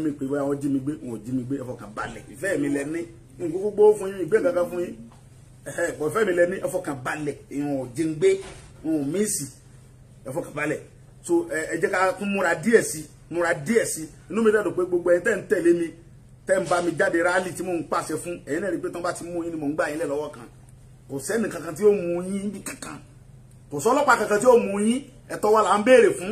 mi pé bóyá wọ́n jí mi gbé wọn ò jí mi gbé ẹ fọkàn balẹ̀ ìfẹ́ mi lẹ ní nǹkan gbogbo fún yín ìgbé kankan fún yín ẹ̀hẹ́ ìfẹ́ mi lẹ ní ẹ fọkàn balẹ̀ ìwọ̀n ò jí gbé wọn ò mísì ẹ fọkàn balẹ̀ so ẹ jẹ́ ká tún múra díẹ̀ sí inú mi dẹ̀ dùn pé gbogbo ẹ̀yin tẹ́ ń tẹ̀lé mi tẹ́ ń bá mi jáde rálì tí mò ń pàṣẹ fún ẹ̀yin náà rí pé tán bá ti mú yín ni mò ń gbà yín lẹ̀ lọ́wọ́ kan kò sẹ́ni kankan tí ó mú yín bí kankan kò sọ ọlọ́pàá kankan tí ó mú yín ẹ̀tọ́ wa là ń béèrè fún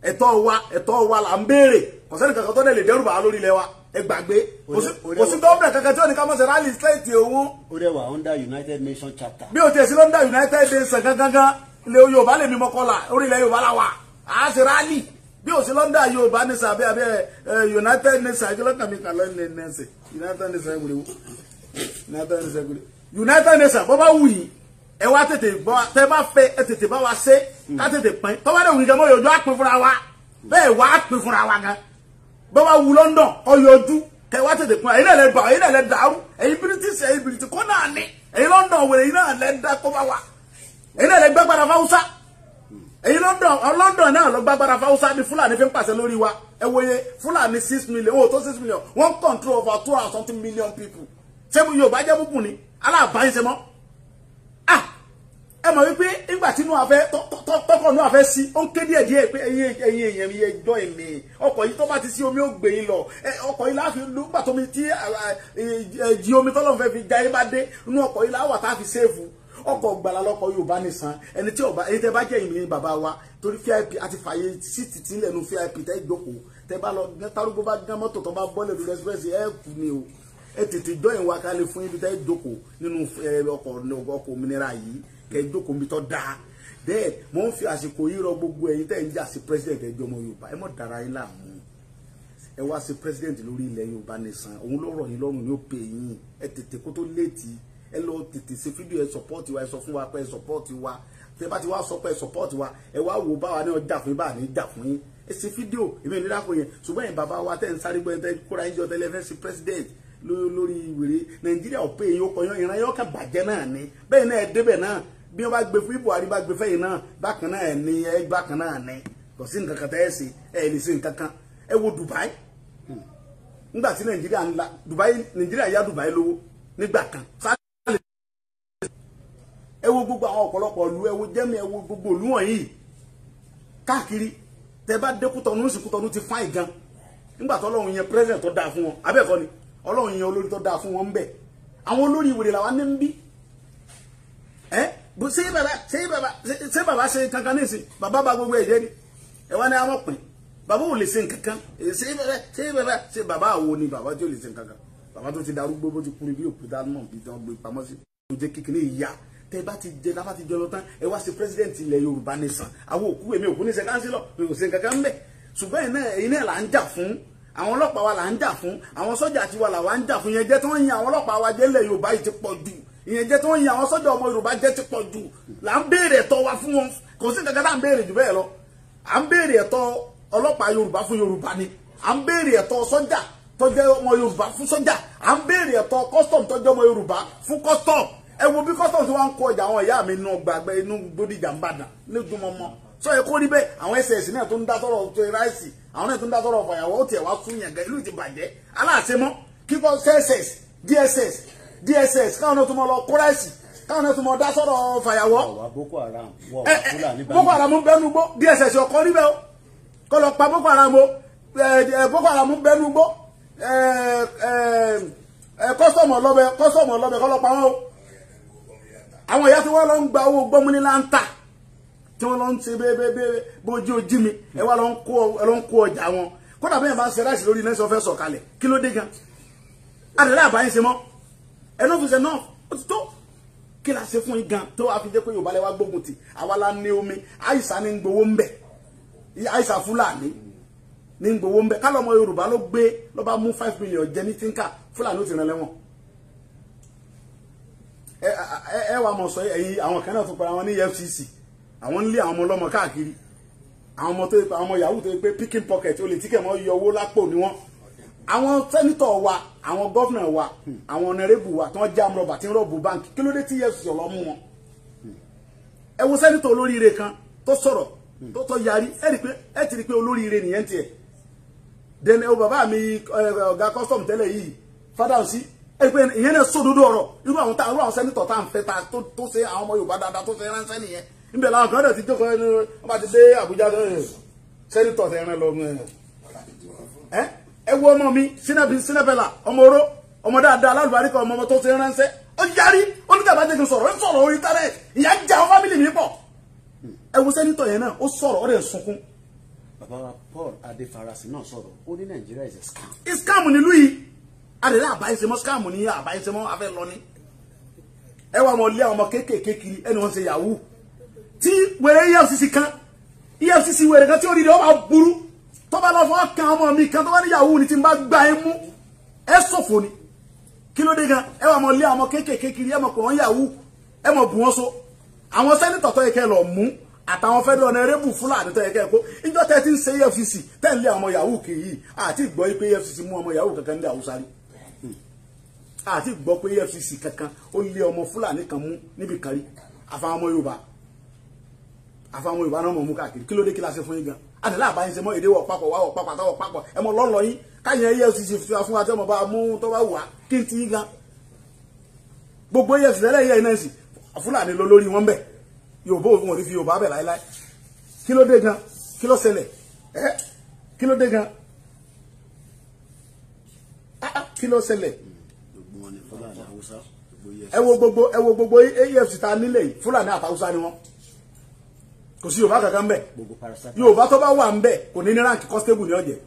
ẹ̀tọ́ wa là ń béèrè kò sẹ́ni kankan tó dẹ̀ lè dẹ́rù bàá lórí ilẹ̀ wa ẹ gbàgbé kò sí gọ́ọ̀mù kankan tí ó ní ká mọ̀ sí rálì state owó. ó dẹ̀ wà under United Nations chapter. bí o tiẹ̀ sí lọ́ndà United Nations gangan ilẹ̀ Yorùbá lè mímọ́ kọ́là orí ilẹ̀ Yorùbá la wà á sì rálì bí o sí lọ́ndà Yorùbá ní sàbẹ́ abẹ́ United Nations akílọ́kàn mi kà lọ́ndà nẹ́sẹ̀ United Nations United Nations bọ́ bá wù yìí ẹ wá tètè bọ́ tẹ bá fẹ́ ẹ tètè bá wa ṣe ká tètè pín tó bá dé wù ìjọba yòójú àpín fúnra wa bẹ́ẹ̀ wá àpín fúnra wa gan bọ́ bá wù London ọyọjú kẹ wá tètè pín ẹ̀yin náà lẹ bà ẹ̀yin náà lẹ dàrú ẹ̀yin British kó náà ní ẹ̀yin London wèrè ẹ̀yin náà lẹ dá kó bá wa ẹ̀yin náà lẹ gbàgbára fáwùsá ẹ̀yin London náà lọ gbàgbára fáwùsá ní Fúlàní fi ń pàṣẹ lórí wa ẹ wòye Fúlàní 6 million ó tó 6 million wọ́n control over 2 something million people ṣé Yorùbá jẹ́ búkú ni aláàbáyé ṣe mọ́ ẹ mọ̀ wípé nígbà tí inú afẹ́ tọkọ̀ inú afẹ́ sí ó ń ké díẹ̀ díẹ̀ pé ẹ̀yin èèyàn mi ẹjọ́ èmi ọkọ̀ yìí tó bá ti sí omi ó gbé yín lọ ọkọ̀ yìí láàfin nígbà tómi tí jí omi tọ́lọ́run fẹ́ fi já yín bá dé inú ọkọ̀ yìí láwà tá a fi séèfù ọkọ̀ gbàlà lọ́kọ̀ Yorùbá nìsan ẹni tí ọba ẹni tẹ bá jẹ́ ìmìnira bàbá wa torí VIP àti fàyè síìtì tí lẹ́nu VIP tẹ́ ìjókòó tẹ bá lọ tarúgbó bá gán mọ́tò tó bá bọ́lẹ̀ lórí express ẹ̀ kù ni o ẹ tètè jọyìn wa kalẹ̀ fún ibi tẹ́ ìjókòó nínú ọkọ̀ òmìnira yìí kẹjọkọ mi tó dáa bẹ́ẹ̀ mo ń fi àsìkò yìí rọ gbogbo ẹ̀yin tẹ́ ń jà sí president ẹjọ́ ọmọ Yorùbá ẹ mọ̀ dára yín láàmú ẹ wá sí president lórí ilẹ̀ Yorùbá nìsan òun ló rọ̀ yín lọ́rùn ní ó pè yín ẹ tètè kó tó léètì ẹ lọ tètè ṣe fídíò ẹ support wa ẹ sọ fún wa pé ẹ support wa tẹ bá ti wá sọ pé ẹ support wa ẹ wá wò báwa ní ọjà fún yín báwa ní jà fún yín ẹ ṣe fídíò èmi ò ní dáko yẹn ṣùgbọ́n yẹn bàbá wa tẹ́ ń sáré gbọ́ tẹ́ kóra yín jọ tẹ́lẹ̀ fẹ́ sí president lórí ìwèrè Nàìjíríà ò pé èyí ó kọyán ìran yóò kàn bàjẹ́ náà ni bẹ́ẹ̀ náà ẹ débẹ̀ náà bí wọ́n bá gbé fún Buhari bá gbé fẹ́yìn náà bákan náà ní ẹ bákan náà ní kò sí nǹkan kan tẹ́ ẹ ṣe ẹ lè ṣe nǹkan kan ẹ wo Dubai nígbà tí Nàìjíríà yá Dubai lówó nígbà kan ẹ wo gbogbo àwọn ọ̀pọ̀lọpọ̀ ìlú ẹ wo jẹ́mi ẹ wo gbogbo ìlú wọ̀nyí káàkiri tẹ bá dé Kútọ̀nù sí Kútọ̀nù ti fáìn gan nígbà tó Ọlọ́run yẹn president tó dáa fún wọn abẹ́ẹ̀kọ́ ni Ọlọ́run yẹn olórí tó dáa fún wọn ń bẹ̀ àwọn olórí ìwèrè làwọn ní ń bí ṣé bàbá ṣe kankan nísìn bàbá bá gbogbo ẹ̀jẹ̀ ni ẹ wá ní àwọn pin bàbá ò lè ṣe nǹkankan ṣé bàbá àwo ni bàbá tí ò lè ṣe nǹkankan bàbá tó ti darúgbó bó ti kúrin bí òkúta náà bí tí wọ́n gbé pamọ́ sí tó jẹ́ kékeré ìyá tẹ́ bá ti jẹ lábá ti jọ lọ tán ẹ wá sí president ilẹ̀ Yorùbá nìsan àwọn òkú èmi òkú ní ṣe kánsílọ̀ mi ò ṣe nǹkankan ń bẹ̀ ṣùgbọ́n ẹ̀yin náà là ń jà fún àwọn ọlọ́pàá wa là ń jà fún àwọn sọ́jà tiwa là wà ń jà fún yẹn jẹ́ tí wọ́n yin àwọn ọlọ́pàá wa jẹ́ ilẹ̀ Yorùbá yìí ti pọ̀ jù ìyẹn jẹ́ tí wọ́n yin àwọn sọ́jà ọmọ Yorùbá jẹ́ ti pọ̀ jù là ń béèrè ẹ̀tọ́ wa fún wọn kò sí nǹkan tá à ń béèrè jù bẹ́ẹ̀ lọ à ń béèrè ẹ̀tọ́ ọlọ́pàá Yorùbá fún Yorùbá ni à ń béèrè ẹ̀tọ́ sọ́jà tó jẹ́ ọmọ Yorùbá fún sọ́jà à ń béèrè ẹ̀tọ́ custom tó jẹ́ ọmọ Yorùbá fún custom ẹ wo bí custom tí wọ́n ń kó ọjà àwọn ìyá mi nù gbàgbé inú Bódìjà ń bàdàn lójúmọmọ sọ yẹ kó rí bẹ́ẹ̀ àwọn ss náà tó ń dá sọ̀rọ̀ tó ráìsì àwọn náà tó ń dá sọ̀rọ̀ fàyàwọ́ ó tiẹ̀ wá fún yàn gan ìlú ti bàjẹ́ aláàṣemọ́ kíkọ́ ss DSS káwọn náà tó mọ lọ kó ráìsì káwọn náà tó mọ dá sọ̀rọ̀ fàyàwọ́. Boko Haram Boko Haram bẹnu gbó DSS ọkọ níbẹ̀ o kọ́ lọ pa Boko Haram o Boko Haram bẹnu gbó kọ́sọ̀mù ọlọ́bẹ kọ́ lọ pa wọn o àwọn ìyá tí wọ́n lọ ń gba owó gbọ́mú ní láńtà tí wọ́n lọ ń ṣe bẹ́ẹ̀ bójú ojú mi ẹ wá lọ ń kó ọjà wọn kódà bẹ́ẹ̀ máa ń ṣe ráìsì lórí iná ìṣọ́fẹ́ sọ̀kalẹ̀ kí ló dé gan adìrẹ́ àbáyé ṣe mọ́ ẹnu fi ṣe náà ó ti tó kí la ṣe fún yín gan tó wàá fi jẹ́ pé Yorùbá lẹ́wà gbógun tì àwa la ní omi àìsà ní gbowó ń bẹ̀ àìsà Fúlàní ní gbowó ń bẹ̀ kálọ̀ ọmọ Yorùbá ló gbé ló bá mú 5 million jẹ ní tínká Fúlàní ó ti rìn lẹ́wọ̀n ẹ wà mọ̀ sọ ẹ̀yìn àwọn kan náà tó para wọn ní EFCC àwọn ń lé àwọn ọmọ ọlọ́mọ káàkiri àwọn ọmọ tó yẹ pé àwọn ọmọ yahoo tó yẹ pé picking pocket olè tí kẹ̀mọ́ yọ owó lápò ni wọ́n àwọn sẹ́nitọ̀ wa àwọn gọ́fìnà wa àwọn ọ̀nàrẹ́bù wa tí wọ́n já amúrọ̀bà tí ń rọ̀bù báńkì kí ló dé tí EFCC lọ mú wọn ẹ wo sẹ́nitọ̀ olóríire kan tó sọ̀rọ̀ tó yarí ẹ ti rí pé olóríire nìyẹn tiẹ̀ then o bàbá mi ọ̀gá custom tẹ́lẹ̀ yìí fada sí ẹ pé ìyẹn náà sódodo ọ̀rọ̀ irú àwọn sẹ́nitọ̀ tá à ń fẹ́ ta tó ṣe àwọn ọmọ Yorùbá dáadáa tó ṣe ránṣẹ́ nìyẹn níbẹ̀ làwọn kan náà ti jókòó ẹni wọ́n bá ti dé Àbújá sẹ́nitọ̀ tẹ̀ ẹran lọ ẹ wo ọmọ mi sinabela ọmọ oró ọmọ dáadáa alálùbáríkà ọmọ tó ṣe ránṣẹ́ ó yarí oníjàmbá jẹ́ kí n sọ̀rọ̀ ń sọ̀rọ̀ orí tẹ́lẹ̀ ìyá ń jẹ àwọn fámìlì mi pọ̀ ẹ wo sẹ́nitọ̀ yẹn náà ó sọ̀rọ̀ ó dẹ̀ sunkún. bàbá wa Paul Adéfarasí náà sọ̀rọ̀ ó ní Nàìjíríà is a scam. scam nílùú yìí àdèlè àbáyésemọ́ scam ní àbáyésemọ́ afẹ́ lọ ní. ẹ wà mọ̀ lé àwọn ọmọ kéékèèké kiri ẹni wọ́n ṣe yahoo tí wẹ̀rẹ̀ EFCC wẹ̀rẹ̀ kan tí ó rí rẹ̀ ó bá burú tó bá lọ fọ́ kan ọmọ mi kan tó bá ní yahoo ni tí n bá gbá ẹ mú ẹ ṣòfò ni kí ló dé gan ẹ wà mọ̀ lé àwọn ọmọ kéékèèké kiri ẹ mọ̀ pé wọ́n yahoo ẹ mọ̀ bù wọ́n so àwọn sẹ́nitọ̀ tó yẹ kẹ́ lọ mú àtàwọn federal honorable Fúlàní tó yẹ kẹ́ kó ìjọ tẹ́ ti ń ṣe EFCC tẹ́ ń lé àwọn yahoo kiri àti ìgbọ́ pé EFCC mú ọmọ yahoo kankan ní Haúsá rí àti ìgbọ́ pé EFCC kankan ó lé ọmọ Fúlàní kan mú níbi kan rí àfàwọn ọmọ Yorùbá náà mọ̀ mú káàkiri kí ló dé kí la ṣe fún yín gan àtẹ̀lé àbáyín ṣe mọ́ èdè wọ̀ papọ̀ wá wọ̀ papọ̀ àtàwọ̀ papọ̀ ẹ mọ lọ́lọ́ yín káyẹn EFCC fi wá fún wa tí ọmọ bá mú tó bá wà kí n ti yín gan gbogbo EFCC lẹ́lẹ́ yẹn náà sì Fúlàní lọ lórí wọn bẹ̀ Yorùbá òfin òní fi Yorùbá bẹ̀ láíláí kí ló dé gan kí ló ṣẹlẹ̀ kí ló dé gan kí ló ṣẹlẹ̀ ẹ wo gbogbo EFCC ta nílẹ̀ yìí Fúlàní àtàwùsá ni wọn kò sí Yorùbá kankan bẹ̀ Yorùbá tó bá wà ń bẹ̀ kò ní ní ránkì constable ní ọ̀jẹ̀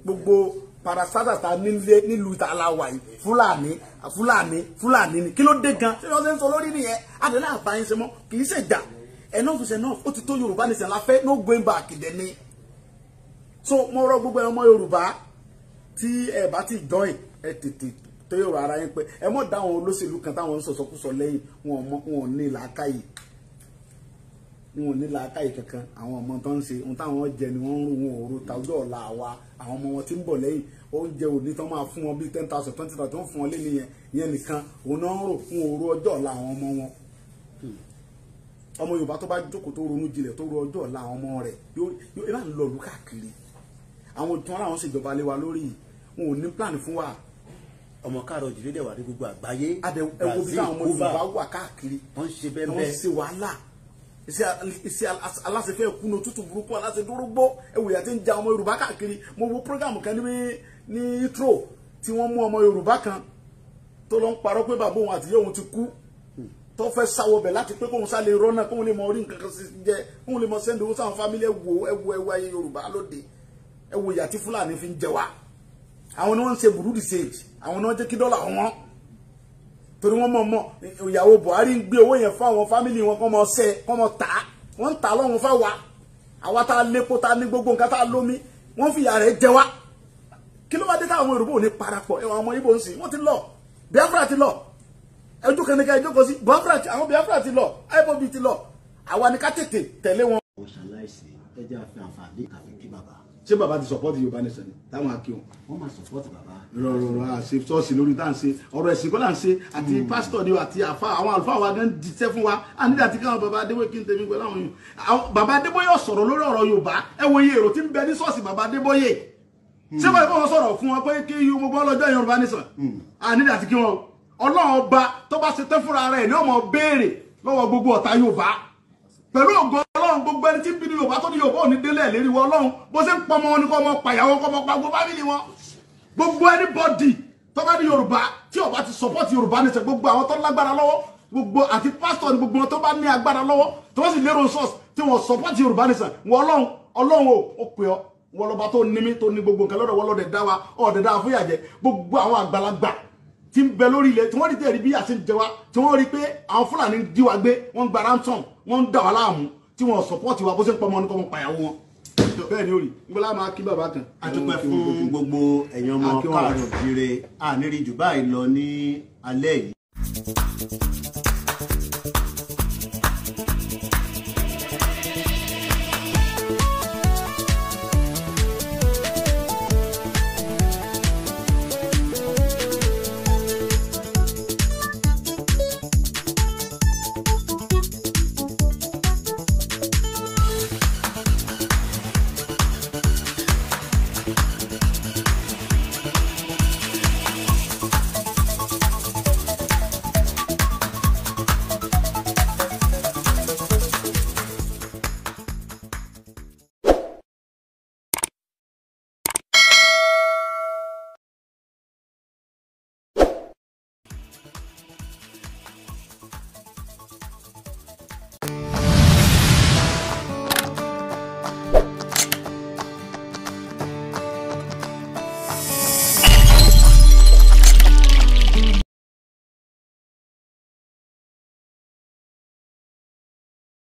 gbogbo parasata ta nílùú ìta aláwà yìí Fúlàní ni kí ló dé gan ṣé wọ́n ṣe ń sọ lórí nìyẹn adìlẹ́ àbáyín ṣe mọ́ kì í ṣe jà enough is enough ó ti tó Yorùbá nìṣẹ́ la fẹ́ no going back dẹ̀ ni so mo rọ gbogbo ọmọ Yorùbá tí ẹ bá ti join ẹ tètè tó Yorùbá ara yín pé ẹ mọ̀ dá àwọn olóṣèlú kan táwọn ń sọ̀sọ̀kúsọ lẹ́yìn wọn ò ní làákàyè wọn ò ní làákàyè kankan àwọn ọmọ tó ń ṣe ohun táwọn jẹ ni wọ́n ń rú wọn òru tàwùjọ ọ̀la àwa àwọn ọmọ wọn tí ń bọ̀ lẹ́yìn oúnjẹ òní tó máa fún wọn bíi 10,000 20,000 tó ń fún wọn lé nìyẹn ìyẹn nìkan òun náà ń rò fún òru ọjọ́ ọ̀la àwọn ọmọ wọn ọmọ Yorùbá tó bá jókòó tó ronú jinlẹ̀ tó ro ọjọ́ ọ̀la àwọn ọmọ rẹ̀ yóò máa ń lọ lù káàkiri àwọn tí wọn láwọn ṣèjọba lé wa lórí wọn ò ní plan fún wa ọmọ káàrọ̀ òjìlé dẹ̀ wà ní gbogbo àgbáyé ẹwọ bí àwọn ọmọ Yorùbá wà káàkiri wọ́n ṣe bẹ́ẹ̀ wọ́n ṣe wàhálà iṣẹ́ aláṣẹfẹ́ kùnú tútù burúkú aláṣẹ dúrógbó ẹwù ìyá tí ń ja ọmọ Yorùbá káàkiri mo wo program kan ní intro tí wọ́n mú ọmọ Yorùbá kan tó lọ ń parọ́ pé bàbá òun àtìyẹ́ òun ti kú tó fẹ́ sáwọ́ bẹ̀ láti pé kóun sá lè rọ́nà kóun lè mọ orí nǹkan kan sí jẹ kóun lè mọ sẹ́ndì owó sáwọn fámílì ẹwù ayé Yorùbá lóde ẹwù ìyá tí Fúlàní fi ń jẹ wá àwọn ni wọ́n ń ṣe burúdi sage àwọn ni wọ́n jẹ́ kí dọ́là wọn torí wọ́n mọ̀ ìyàwó Buhari ń gbé owó yẹn fún àwọn fámílì wọn kọ́ mọ ṣẹ́ kọ́ mọ tà wọ́n ń tà lọ́run fáwa àwa tá a lépo tá a ní gbogbo nǹkan tá a lómi wọ́n fi ìyà rẹ̀ jẹ wá kí ló wá dé táwọn Yorùbá ò ní parapọ̀ ẹ̀wọ̀n ọmọ Ìgbò ń sìn wọ́n ti lọ Biafra ti lọ ẹjọ́ kan ní ká ẹjọ́ kan sí àwọn Biafra ti lọ IPOB ti lọ àwa ni ká tètè tẹ̀lé wọn. wọ́n ṣaláìsí ẹjẹ́ àfi àǹfààní kàfi kí bàbá. ṣé bàbá ti support Yorùbá nation ni táwọn akí wọn. wọ́n máa support bàbá. rọrọ àṣẹ ṣọ́ọ̀ṣì lórí tá à ń ṣe ọ̀rọ̀ ẹ̀sìn kọ́ là ń ṣe àti pásítọ̀ ni àti àfa àwọn àlùfáà wa gan jíṣẹ́ fún wa a nílẹ̀ àti káwọn bàbá Adébóyè kí n tẹ̀mí pẹ̀lú àwọn yòó bàbá Adébóyè sọ̀rọ̀ lórí ọ̀rọ̀ Yorùbá ẹ wo iye èrò tí ń bẹ ní ṣọ́ọ̀ṣì bàbá Adébóyè ṣé báyìí kọ́ wọn sọ̀rọ̀ fún wọn pé kí gbogbo ọlọ́jọ́ Yorùbá nation a nílẹ̀ àti kí wọn Ọlọ́run ọba tó bá ṣe tẹ́ fúnra rẹ̀ ní ọmọ béèrè lọ́wọ́ gbogbo ọ̀tá Yorùbá pẹ̀lú ògo Ọlọ́run gbogbo ẹni tí ń bí ní Yorùbá tó ní Yorùbá ò ní délẹ̀ lérí wọ Ọlọ́run bó ṣe ń pọmọ wọn ní kọ́ ọmọ pàyàwó kọ́ ọmọ pàgbó fámìlì wọn gbogbo anybody tó bá ní Yorùbá tí ó bá ti support Yorùbá nation gbogbo àwọn tó lágbára lọ́wọ́ gbogbo àti pastor ní gbogbo wọn tó bá ní agbára lọ́wọ́ tó wọ́n sì lérò source tí wọ́n support Yorùbá nation wọ Ọlọ́run ó pè ọ́ wọ́n lọ́ba tó ní mí tó ní gbogbo nǹkan lọ́dọ̀ wọ́n lọ́dẹ̀ dá wa ọ̀dẹ̀ dá fún ìyàjẹ́ gbogbo àwọn àgbàlagbà tí ń bẹ lórí ilẹ̀ tí wọ́n rí tẹ̀rí bí àti jẹ wá tí wọ́n rí pé àwọn Fúlàní dí wa gbé wọ́n gba ransom wọ́n ń dà wá láàmú tí wọ́n support wa bó ṣe ń pọ̀ mọ́ ní kọ́ mọ́ pàyàwó wọn. bẹ́ẹ̀ ni ó rí nígbà máa kí bàbá kan. a dúpẹ́ fún gbogbo ẹ̀yin ọmọ káàárọ̀ òjíire àníríjù báyìí lọ ní alẹ́ yìí.